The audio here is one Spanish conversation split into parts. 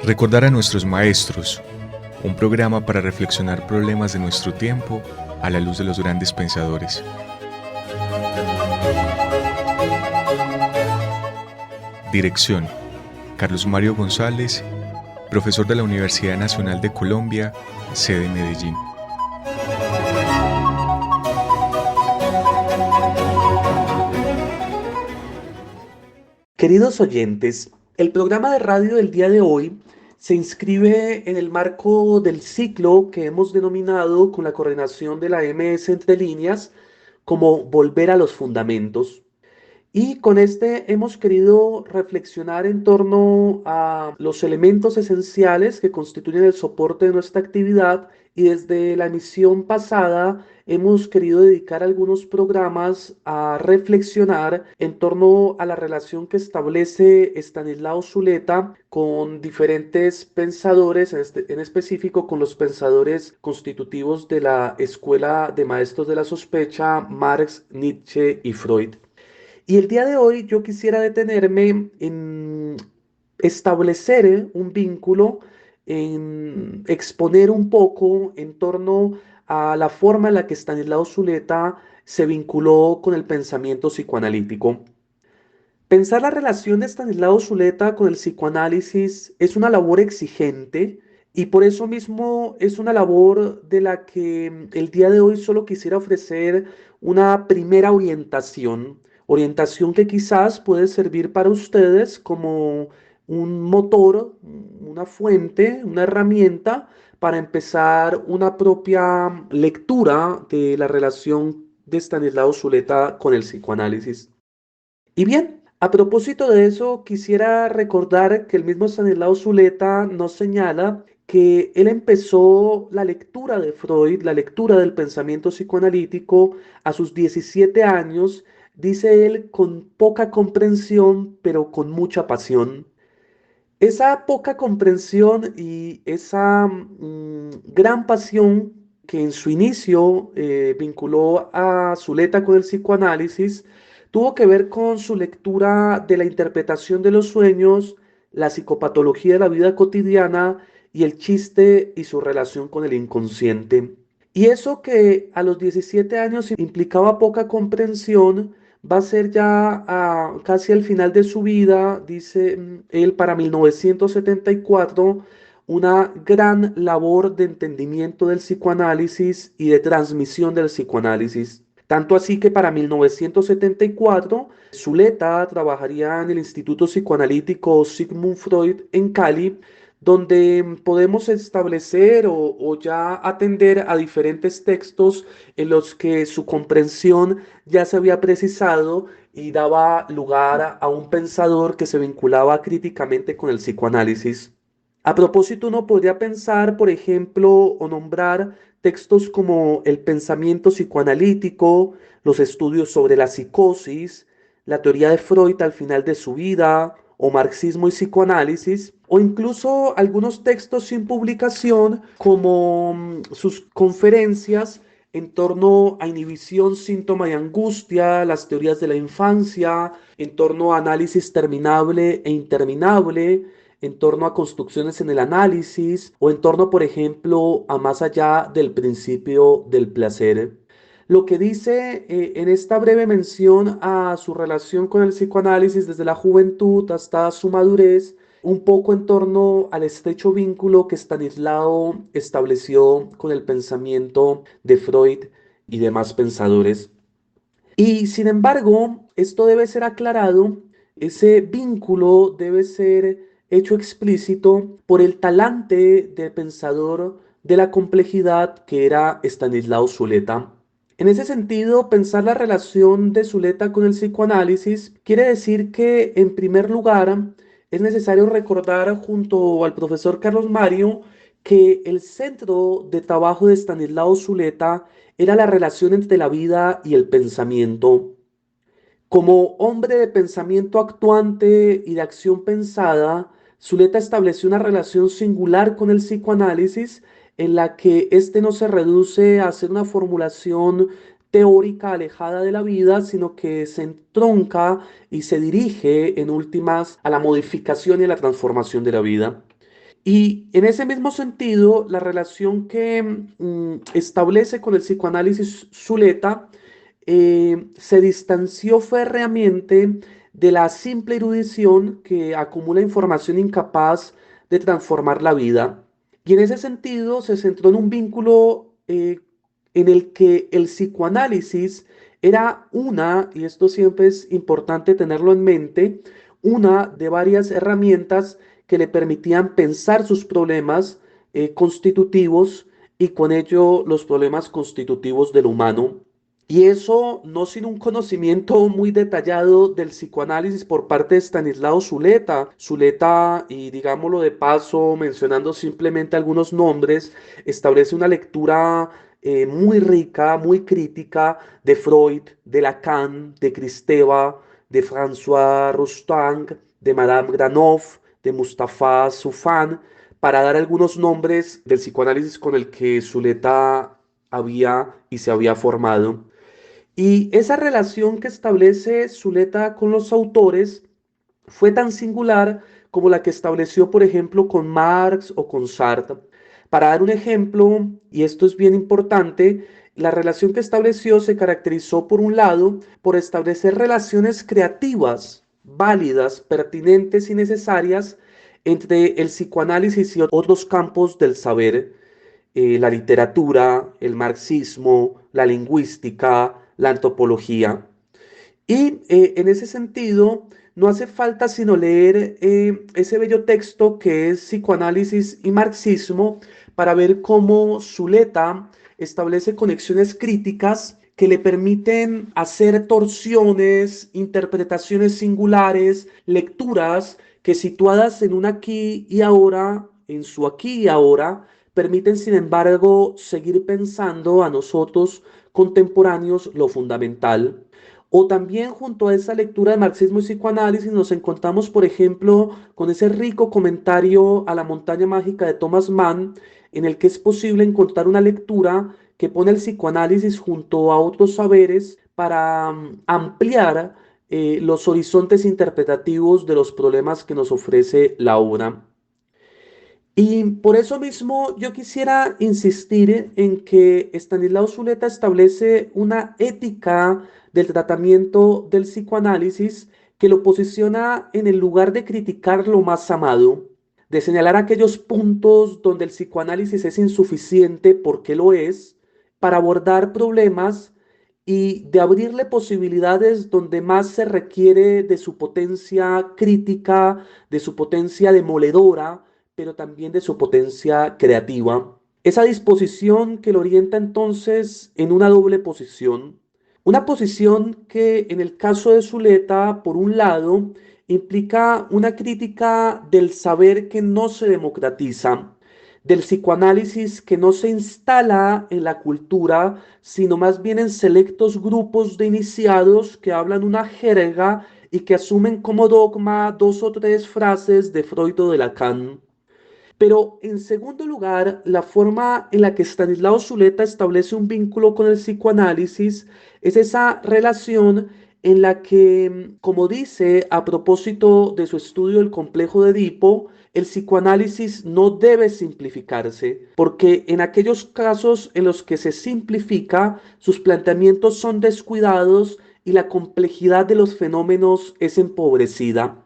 Recordar a nuestros maestros, un programa para reflexionar problemas de nuestro tiempo a la luz de los grandes pensadores. Dirección: Carlos Mario González, profesor de la Universidad Nacional de Colombia, sede Medellín. Queridos oyentes, el programa de radio del día de hoy se inscribe en el marco del ciclo que hemos denominado con la coordinación de la MS Entre Líneas como Volver a los Fundamentos. Y con este hemos querido reflexionar en torno a los elementos esenciales que constituyen el soporte de nuestra actividad, y desde la emisión pasada hemos querido dedicar algunos programas a reflexionar en torno a la relación que establece Estanislao Zuleta con diferentes pensadores, en específico con los pensadores constitutivos de la Escuela de Maestros de la Sospecha, Marx, Nietzsche y Freud. Y el día de hoy yo quisiera detenerme en establecer un vínculo, en exponer un poco en torno a la forma en la que Stanislao Zuleta se vinculó con el pensamiento psicoanalítico. Pensar la relación de Stanislao Zuleta con el psicoanálisis es una labor exigente, y por eso mismo es una labor de la que el día de hoy solo quisiera ofrecer una primera orientación que quizás puede servir para ustedes como un motor, una fuente, una herramienta para empezar una propia lectura de la relación de Stanislao Zuleta con el psicoanálisis. Y bien, a propósito de eso, quisiera recordar que el mismo Stanislao Zuleta nos señala que él empezó la lectura de Freud, la lectura del pensamiento psicoanalítico a sus 17 años, dice él, con poca comprensión, pero con mucha pasión. Esa poca comprensión y esa gran pasión que en su inicio vinculó a Zuleta con el psicoanálisis tuvo que ver con su lectura de la interpretación de los sueños, la psicopatología de la vida cotidiana y el chiste y su relación con el inconsciente. Y eso que a los 17 años implicaba poca comprensión, va a ser ya casi al final de su vida, dice él, para 1974, una gran labor de entendimiento del psicoanálisis y de transmisión del psicoanálisis. Tanto así que para 1974, Zuleta trabajaría en el Instituto Psicoanalítico Sigmund Freud en Cali, donde podemos establecer o ya atender a diferentes textos en los que su comprensión ya se había precisado y daba lugar a un pensador que se vinculaba críticamente con el psicoanálisis. A propósito, uno podría pensar, por ejemplo, o nombrar textos como el pensamiento psicoanalítico, los estudios sobre la psicosis, la teoría de Freud al final de su vida, o marxismo y psicoanálisis, o incluso algunos textos sin publicación como sus conferencias en torno a inhibición, síntoma y angustia, las teorías de la infancia, en torno a análisis terminable e interminable, en torno a construcciones en el análisis, o en torno, por ejemplo, a más allá del principio del placer. Lo que dice en esta breve mención a su relación con el psicoanálisis desde la juventud hasta su madurez, un poco en torno al estrecho vínculo que Stanislao estableció con el pensamiento de Freud y demás pensadores. Y sin embargo, esto debe ser aclarado, ese vínculo debe ser hecho explícito por el talante de pensador de la complejidad que era Stanislao Zuleta. En ese sentido, pensar la relación de Zuleta con el psicoanálisis quiere decir que, en primer lugar, es necesario recordar junto al profesor Carlos Mario que el centro de trabajo de Stanislao Zuleta era la relación entre la vida y el pensamiento. Como hombre de pensamiento actuante y de acción pensada, Zuleta estableció una relación singular con el psicoanálisis en la que éste no se reduce a ser una formulación teórica alejada de la vida, sino que se entronca y se dirige en últimas a la modificación y a la transformación de la vida. Y en ese mismo sentido, la relación que establece con el psicoanálisis Zuleta se distanció férreamente de la simple erudición que acumula información incapaz de transformar la vida. Y en ese sentido se centró en un vínculo en el que el psicoanálisis era una, y esto siempre es importante tenerlo en mente, una de varias herramientas que le permitían pensar sus problemas constitutivos y con ello los problemas constitutivos del humano. Y eso no sin un conocimiento muy detallado del psicoanálisis por parte de Stanislao Zuleta. Zuleta, y digámoslo de paso, mencionando simplemente algunos nombres, establece una lectura muy rica, muy crítica de Freud, de Lacan, de Kristeva, de François Rostand, de Madame Granoff, de Mustafa Sufan, para dar algunos nombres del psicoanálisis con el que Zuleta había y se había formado. Y esa relación que establece Zuleta con los autores fue tan singular como la que estableció, por ejemplo, con Marx o con Sartre. Para dar un ejemplo, y esto es bien importante, la relación que estableció se caracterizó, por un lado, por establecer relaciones creativas, válidas, pertinentes y necesarias entre el psicoanálisis y otros campos del saber, la literatura, el marxismo, la lingüística, la antropología. Y en ese sentido, no hace falta sino leer ese bello texto que es Psicoanálisis y Marxismo para ver cómo Zuleta establece conexiones críticas que le permiten hacer torsiones, interpretaciones singulares, lecturas que situadas en un aquí y ahora, en su aquí y ahora, permiten sin embargo seguir pensando a nosotros contemporáneos lo fundamental. O también junto a esa lectura de marxismo y psicoanálisis nos encontramos, por ejemplo, con ese rico comentario a la montaña mágica de Thomas Mann, en el que es posible encontrar una lectura que pone el psicoanálisis junto a otros saberes para ampliar los horizontes interpretativos de los problemas que nos ofrece la obra. Y por eso mismo yo quisiera insistir en que Stanislao Zuleta establece una ética del tratamiento del psicoanálisis que lo posiciona en el lugar de criticar lo más amado, de señalar aquellos puntos donde el psicoanálisis es insuficiente porque lo es, para abordar problemas y de abrirle posibilidades donde más se requiere de su potencia crítica, de su potencia demoledora, pero también de su potencia creativa. Esa disposición que lo orienta entonces en una doble posición. Una posición que en el caso de Zuleta, por un lado, implica una crítica del saber que no se democratiza, del psicoanálisis que no se instala en la cultura, sino más bien en selectos grupos de iniciados que hablan una jerga y que asumen como dogma dos o tres frases de Freud o de Lacan. Pero en segundo lugar, la forma en la que Stanislao Zuleta establece un vínculo con el psicoanálisis es esa relación en la que, como dice a propósito de su estudio del complejo de Edipo, el psicoanálisis no debe simplificarse, porque en aquellos casos en los que se simplifica, sus planteamientos son descuidados y la complejidad de los fenómenos es empobrecida.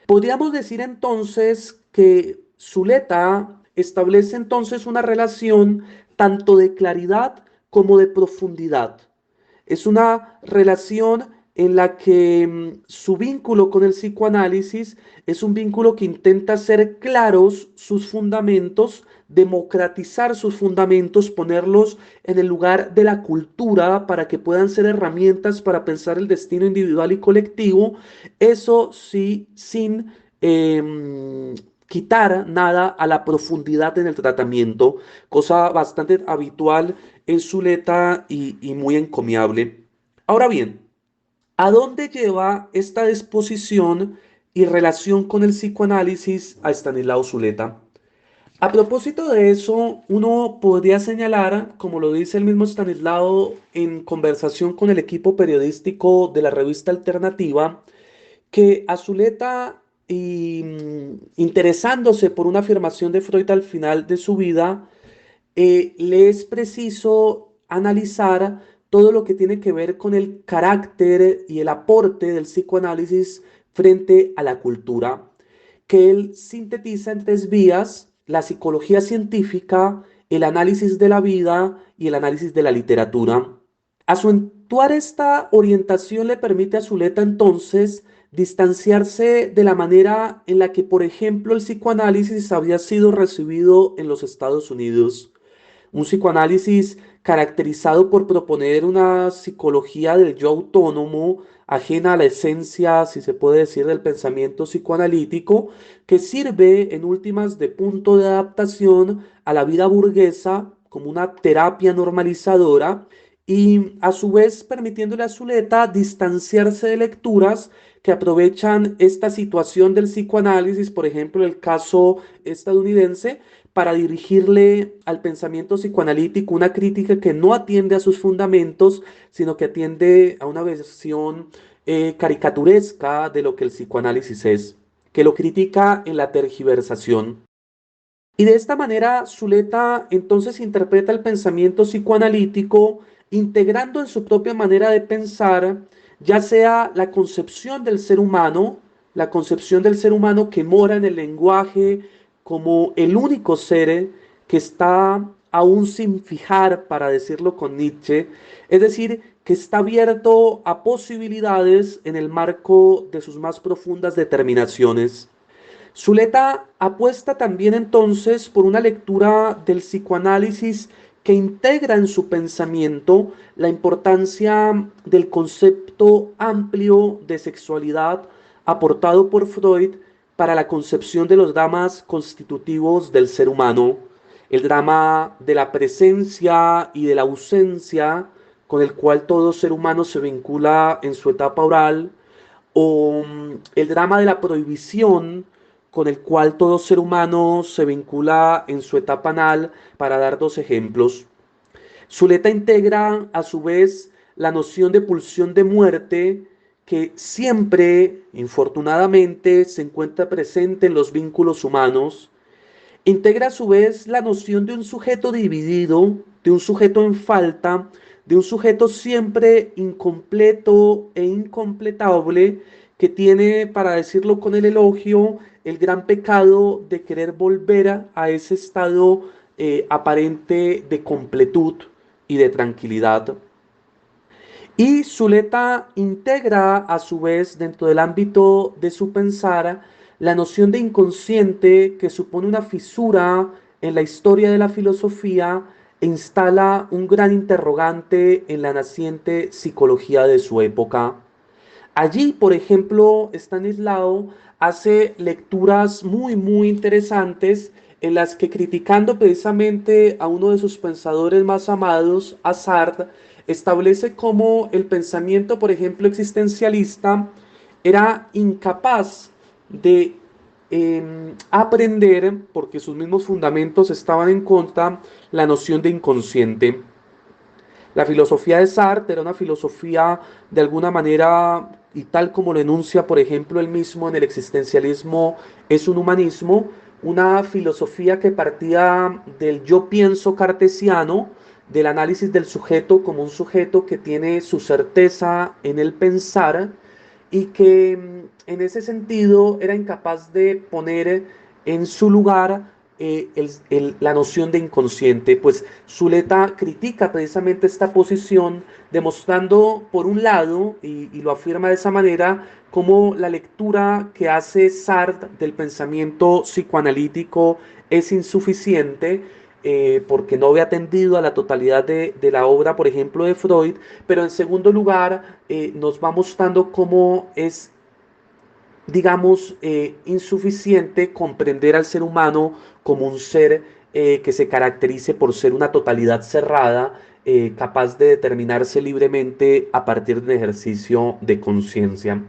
Podríamos decir entonces que Zuleta establece entonces una relación tanto de claridad como de profundidad. Es una relación en la que su vínculo con el psicoanálisis es un vínculo que intenta hacer claros sus fundamentos, democratizar sus fundamentos, ponerlos en el lugar de la cultura para que puedan ser herramientas para pensar el destino individual y colectivo. Eso sí, sin quitar nada a la profundidad en el tratamiento, cosa bastante habitual en Zuleta y muy encomiable. Ahora bien, ¿a dónde lleva esta disposición y relación con el psicoanálisis a Stanislao Zuleta? A propósito de eso, uno podría señalar, como lo dice el mismo Stanislao en conversación con el equipo periodístico de la revista Alternativa, que a Zuleta y interesándose por una afirmación de Freud al final de su vida, le es preciso analizar todo lo que tiene que ver con el carácter y el aporte del psicoanálisis frente a la cultura, que él sintetiza en tres vías: la psicología científica, el análisis de la vida y el análisis de la literatura. Acentuar esta orientación le permite a Zuleta entonces distanciarse de la manera en la que, por ejemplo, el psicoanálisis había sido recibido en los Estados Unidos. Un psicoanálisis caracterizado por proponer una psicología del yo autónomo, ajena a la esencia, si se puede decir, del pensamiento psicoanalítico, que sirve en últimas de punto de adaptación a la vida burguesa como una terapia normalizadora y a su vez permitiéndole a Zuleta distanciarse de lecturas que aprovechan esta situación del psicoanálisis, por ejemplo, el caso estadounidense, para dirigirle al pensamiento psicoanalítico una crítica que no atiende a sus fundamentos, sino que atiende a una versión caricaturesca de lo que el psicoanálisis es, que lo critica en la tergiversación. Y de esta manera, Zuleta entonces interpreta el pensamiento psicoanalítico integrando en su propia manera de pensar, ya sea la concepción del ser humano, la concepción del ser humano que mora en el lenguaje como el único ser que está aún sin fijar, para decirlo con Nietzsche, es decir, que está abierto a posibilidades en el marco de sus más profundas determinaciones. Zuleta apuesta también entonces por una lectura del psicoanálisis que integra en su pensamiento la importancia del concepto amplio de sexualidad aportado por Freud para la concepción de los dramas constitutivos del ser humano, el drama de la presencia y de la ausencia con el cual todo ser humano se vincula en su etapa oral, o el drama de la prohibición con el cual todo ser humano se vincula en su etapa anal, para dar dos ejemplos. Zuleta integra a su vez la noción de pulsión de muerte que siempre, infortunadamente, se encuentra presente en los vínculos humanos. Integra a su vez la noción de un sujeto dividido, de un sujeto en falta, de un sujeto siempre incompleto e incompletable, que tiene, para decirlo con el elogio, el gran pecado de querer volver a ese estado aparente de completud y de tranquilidad. Y Zuleta integra a su vez dentro del ámbito de su pensar la noción de inconsciente, que supone una fisura en la historia de la filosofía e instala un gran interrogante en la naciente psicología de su época. Allí, por ejemplo, Stanislao hace lecturas muy interesantes en las que, criticando precisamente a uno de sus pensadores más amados, a Sartre, establece cómo el pensamiento, por ejemplo, existencialista era incapaz de aprender, porque sus mismos fundamentos estaban en contra, la noción de inconsciente. La filosofía de Sartre era una filosofía de alguna manera, y tal como lo enuncia, por ejemplo, él mismo en el existencialismo, es un humanismo, una filosofía que partía del yo pienso cartesiano, del análisis del sujeto como un sujeto que tiene su certeza en el pensar y que en ese sentido era incapaz de poner en su lugar la noción de inconsciente. Pues Zuleta critica precisamente esta posición, demostrando por un lado, y lo afirma de esa manera, cómo la lectura que hace Sartre del pensamiento psicoanalítico es insuficiente, porque no ve atendido a la totalidad de la obra, por ejemplo, de Freud, pero en segundo lugar nos va mostrando cómo es, digamos, insuficiente comprender al ser humano como un ser que se caracterice por ser una totalidad cerrada, capaz de determinarse libremente a partir del ejercicio de conciencia.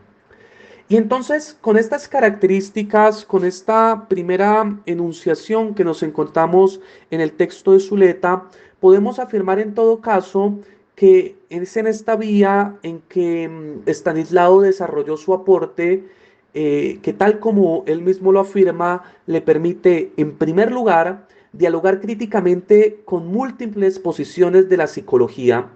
Y entonces, con estas características, con esta primera enunciación que nos encontramos en el texto de Zuleta, podemos afirmar en todo caso que es en esta vía en que Stanislao desarrolló su aporte que tal como él mismo lo afirma, le permite, en primer lugar, dialogar críticamente con múltiples posiciones de la psicología,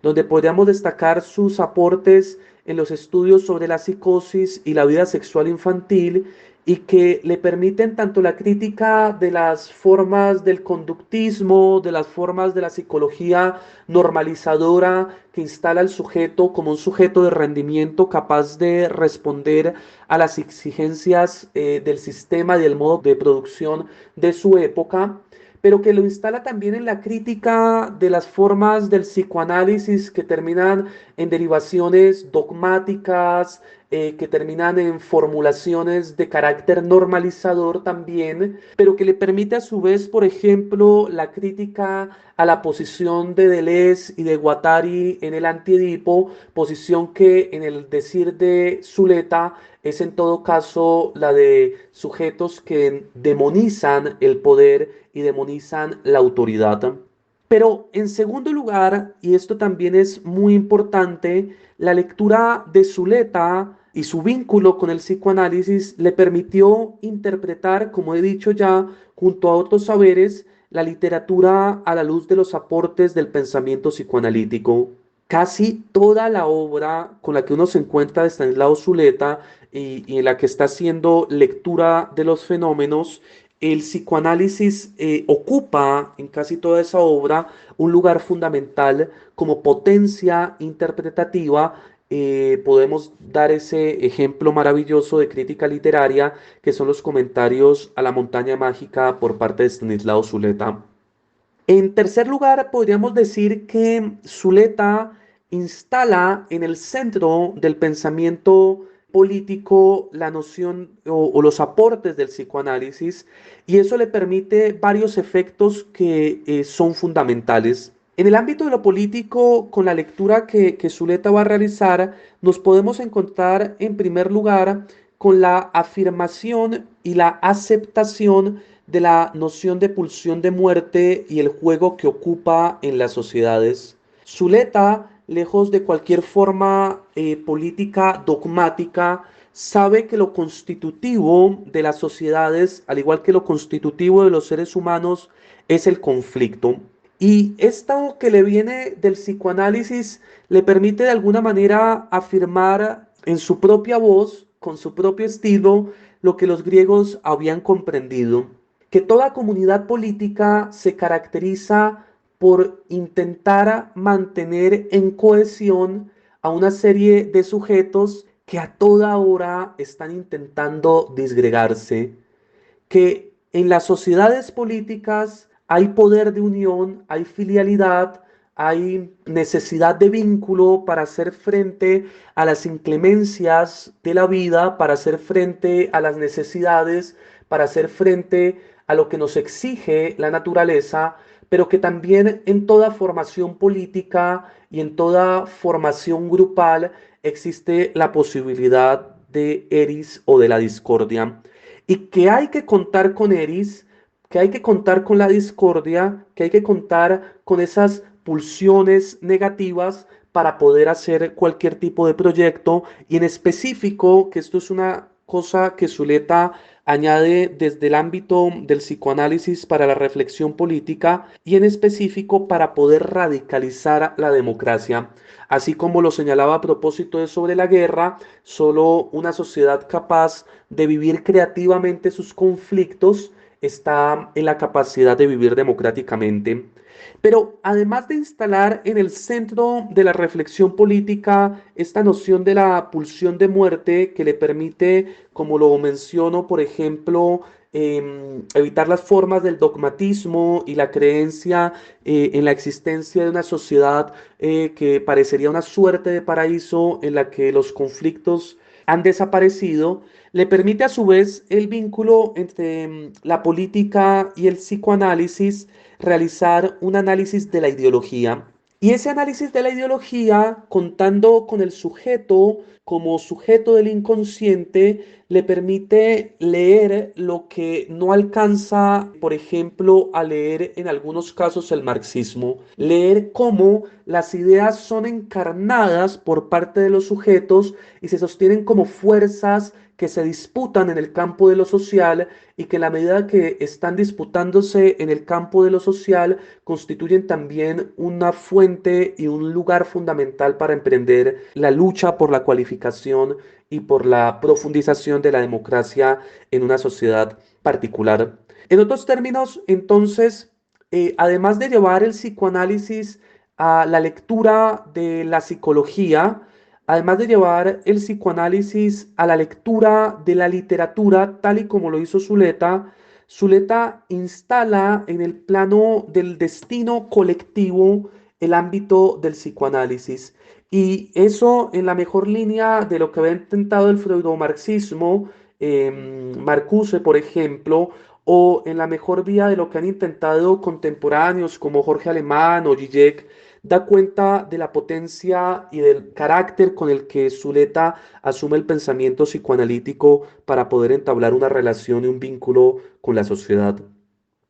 donde podríamos destacar sus aportes en los estudios sobre la psicosis y la vida sexual infantil, y que le permiten tanto la crítica de las formas del conductismo, de las formas de la psicología normalizadora que instala al sujeto como un sujeto de rendimiento capaz de responder a las exigencias del sistema y del modo de producción de su época, pero que lo instala también en la crítica de las formas del psicoanálisis que terminan en derivaciones dogmáticas, que terminan en formulaciones de carácter normalizador también, pero que le permite a su vez, por ejemplo, la crítica a la posición de Deleuze y de Guattari en el Antiedipo, posición que en el decir de Zuleta es en todo caso la de sujetos que demonizan el poder y demonizan la autoridad. Pero en segundo lugar, y esto también es muy importante, la lectura de Zuleta y su vínculo con el psicoanálisis le permitió interpretar, como he dicho ya, junto a otros saberes, la literatura a la luz de los aportes del pensamiento psicoanalítico. Casi toda la obra con la que uno se encuentra de Stanislao Zuleta y en la que está haciendo lectura de los fenómenos, el psicoanálisis ocupa en casi toda esa obra un lugar fundamental como potencia interpretativa. Podemos dar ese ejemplo maravilloso de crítica literaria que son los comentarios a la montaña mágica por parte de Stanislao Zuleta. En tercer lugar, podríamos decir que Zuleta instala en el centro del pensamiento político la noción o los aportes del psicoanálisis, y eso le permite varios efectos que son fundamentales. En el ámbito de lo político, con la lectura que Zuleta va a realizar, nos podemos encontrar en primer lugar con la afirmación y la aceptación de la noción de pulsión de muerte y el juego que ocupa en las sociedades. Zuleta, lejos de cualquier forma política dogmática, sabe que lo constitutivo de las sociedades, al igual que lo constitutivo de los seres humanos, es el conflicto. Y esto que le viene del psicoanálisis le permite de alguna manera afirmar en su propia voz, con su propio estilo, lo que los griegos habían comprendido, que toda comunidad política se caracteriza por intentar mantener en cohesión a una serie de sujetos que a toda hora están intentando disgregarse, que en las sociedades políticas hay poder de unión, hay filialidad, hay necesidad de vínculo para hacer frente a las inclemencias de la vida, para hacer frente a las necesidades, para hacer frente a lo que nos exige la naturaleza, pero que también en toda formación política y en toda formación grupal existe la posibilidad de eris o de la discordia, y que hay que contar con eris, que hay que contar con la discordia, que hay que contar con esas pulsiones negativas para poder hacer cualquier tipo de proyecto, y en específico, que esto es una cosa que Zuleta añade desde el ámbito del psicoanálisis para la reflexión política, y en específico para poder radicalizar la democracia. Así como lo señalaba a propósito de sobre la guerra, solo una sociedad capaz de vivir creativamente sus conflictos está en la capacidad de vivir democráticamente. Pero además de instalar en el centro de la reflexión política esta noción de la pulsión de muerte que le permite, como lo menciono, por ejemplo, evitar las formas del dogmatismo y la creencia en la existencia de una sociedad que parecería una suerte de paraíso en la que los conflictos han desaparecido, le permite a su vez el vínculo entre la política y el psicoanálisis realizar un análisis de la ideología. Y ese análisis de la ideología, contando con el sujeto como sujeto del inconsciente, le permite leer lo que no alcanza, por ejemplo, a leer en algunos casos el marxismo. Leer cómo las ideas son encarnadas por parte de los sujetos y se sostienen como fuerzas que se disputan en el campo de lo social y que en la medida que están disputándose en el campo de lo social constituyen también una fuente y un lugar fundamental para emprender la lucha por la cualificación y por la profundización de la democracia en una sociedad particular. En otros términos, entonces, además de llevar el psicoanálisis a la lectura de la psicología, además de llevar el psicoanálisis a la lectura de la literatura, tal y como lo hizo Zuleta, Zuleta instala en el plano del destino colectivo el ámbito del psicoanálisis. Y eso en la mejor línea de lo que había intentado el freudomarxismo, Marcuse, por ejemplo, o en la mejor vía de lo que han intentado contemporáneos como Jorge Alemán o Zizek, da cuenta de la potencia y del carácter con el que Zuleta asume el pensamiento psicoanalítico para poder entablar una relación y un vínculo con la sociedad.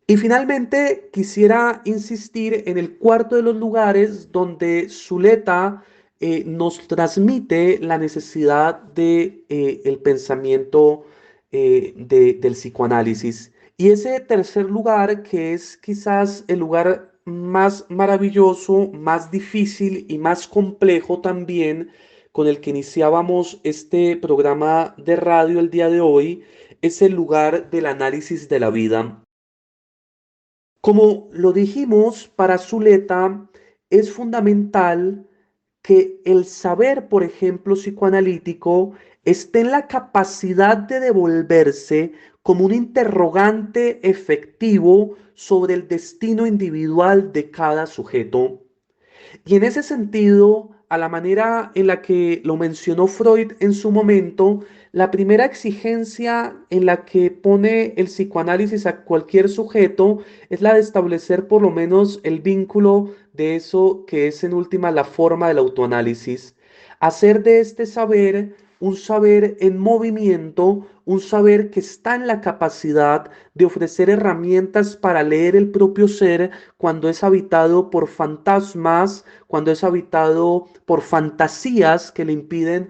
Y finalmente quisiera insistir en el cuarto de los lugares donde Zuleta nos transmite la necesidad de el pensamiento del psicoanálisis. Y ese tercer lugar, que es quizás el lugar más maravilloso, más difícil y más complejo también, con el que iniciábamos este programa de radio el día de hoy, es el lugar del análisis de la vida. Como lo dijimos, para Zuleta es fundamental que el saber, por ejemplo, psicoanalítico, esté en la capacidad de devolverse como un interrogante efectivo sobre el destino individual de cada sujeto. Y en ese sentido, a la manera en la que lo mencionó Freud en su momento, la primera exigencia en la que pone el psicoanálisis a cualquier sujeto es la de establecer por lo menos el vínculo de eso que es en última la forma del autoanálisis. Hacer de este saber un saber en movimiento, un saber que está en la capacidad de ofrecer herramientas para leer el propio ser cuando es habitado por fantasmas, cuando es habitado por fantasías que le impiden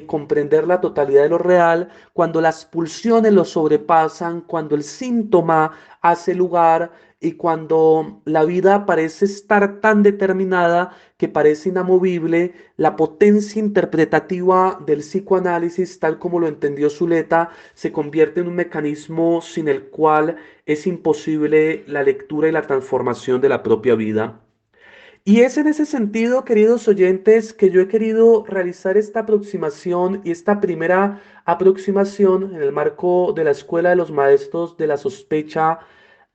comprender la totalidad de lo real, cuando las pulsiones lo sobrepasan, cuando el síntoma hace lugar y cuando la vida parece estar tan determinada que parece inamovible, la potencia interpretativa del psicoanálisis, tal como lo entendió Zuleta, se convierte en un mecanismo sin el cual es imposible la lectura y la transformación de la propia vida. Y es en ese sentido, queridos oyentes, que yo he querido realizar esta aproximación y esta primera aproximación en el marco de la Escuela de los Maestros de la Sospecha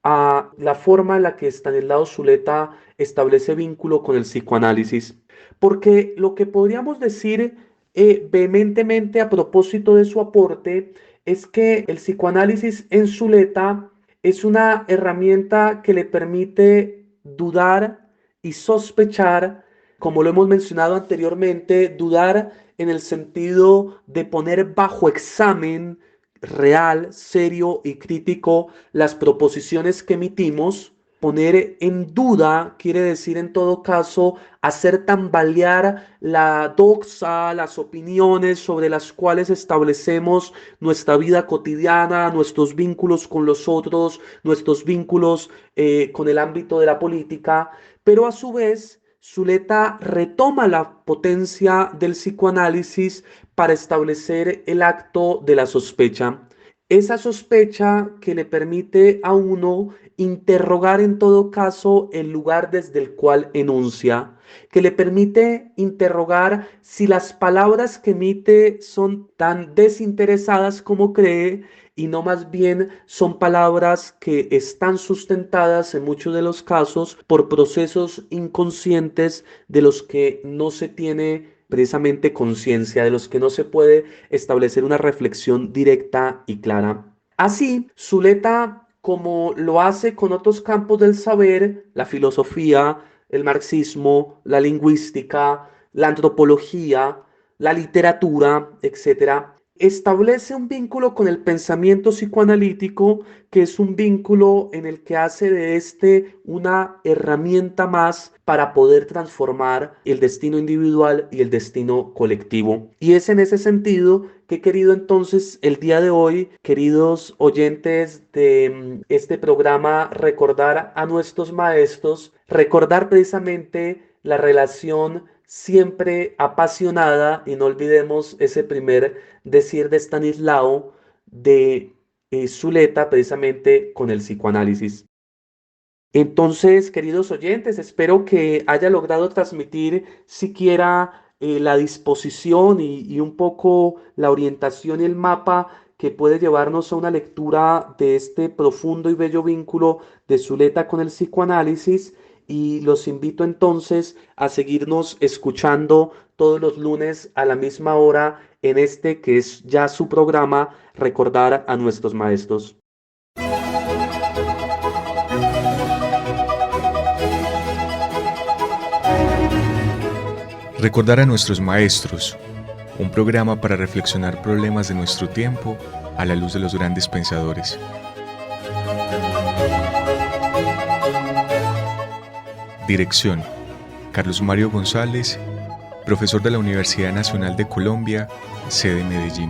a la forma en la que Stanislao Zuleta establece vínculo con el psicoanálisis. Porque lo que podríamos decir vehementemente a propósito de su aporte es que el psicoanálisis en Zuleta es una herramienta que le permite dudar y sospechar, como lo hemos mencionado anteriormente, dudar en el sentido de poner bajo examen real, serio y crítico las proposiciones que emitimos. Poner en duda quiere decir en todo caso hacer tambalear la doxa, las opiniones sobre las cuales establecemos nuestra vida cotidiana, nuestros vínculos con los otros, nuestros vínculos con el ámbito de la política, pero a su vez Zuleta retoma la potencia del psicoanálisis para establecer el acto de la sospecha. Esa sospecha que le permite a uno interrogar en todo caso el lugar desde el cual enuncia, que le permite interrogar si las palabras que emite son tan desinteresadas como cree y no más bien son palabras que están sustentadas en muchos de los casos por procesos inconscientes de los que no se tiene precisamente conciencia, de los que no se puede establecer una reflexión directa y clara. Así, Zuleta, como lo hace con otros campos del saber, la filosofía, el marxismo, la lingüística, la antropología, la literatura, etcétera, establece un vínculo con el pensamiento psicoanalítico, que es un vínculo en el que hace de este una herramienta más para poder transformar el destino individual y el destino colectivo. Y es en ese sentido que he querido entonces el día de hoy, queridos oyentes de este programa, recordar a nuestros maestros, recordar precisamente la relación siempre apasionada, y no olvidemos ese primer decir de Stanislao de Zuleta precisamente con el psicoanálisis. Entonces, queridos oyentes, espero que haya logrado transmitir siquiera la disposición y un poco la orientación y el mapa que puede llevarnos a una lectura de este profundo y bello vínculo de Zuleta con el psicoanálisis. Y los invito entonces a seguirnos escuchando todos los lunes a la misma hora en este que es ya su programa, Recordar a nuestros maestros. Recordar a nuestros maestros, un programa para reflexionar problemas de nuestro tiempo a la luz de los grandes pensadores. Dirección: Carlos Mario González, profesor de la Universidad Nacional de Colombia, sede Medellín.